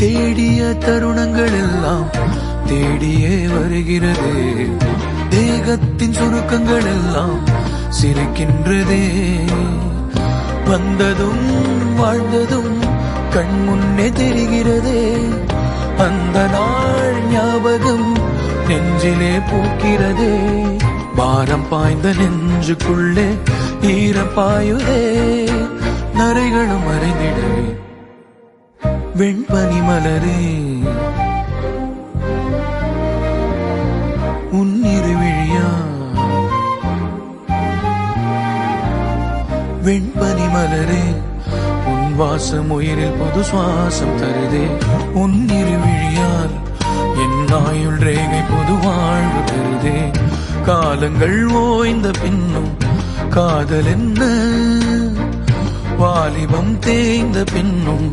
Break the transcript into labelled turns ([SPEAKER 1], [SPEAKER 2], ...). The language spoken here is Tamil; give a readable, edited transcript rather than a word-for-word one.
[SPEAKER 1] தேடிய தருணங்கள் எல்லாம் தேடியே வருகிறது. தேகத்தின் சுருக்கங்கள் எல்லாம் சிரிக்கின்றதே. வந்ததும் வாழ்ந்ததும் கண் முன்னே தெரிகிறதே. அந்த நாள் ஞாபகம் நெஞ்சிலே பூக்கிறதே. பாரம் பாய்ந்த நெஞ்சுக்குள்ளே ஈரம் பாயுதே. நரைகளும் மறைந்திடவே வெண்பனி மலரே உன்னிரு விழியா. வெண்பனி மலரே உன் வாசம் உயிரில் புது சுவாசம் தருதே. உன்னிரு விழியால் என் ஆயுள் ரேகை புது வாழ்வு தருதே. காலங்கள் ஓய்ந்த பின்னும் காதல் என்ன, வாலிபம் தேய்ந்த பின்னும்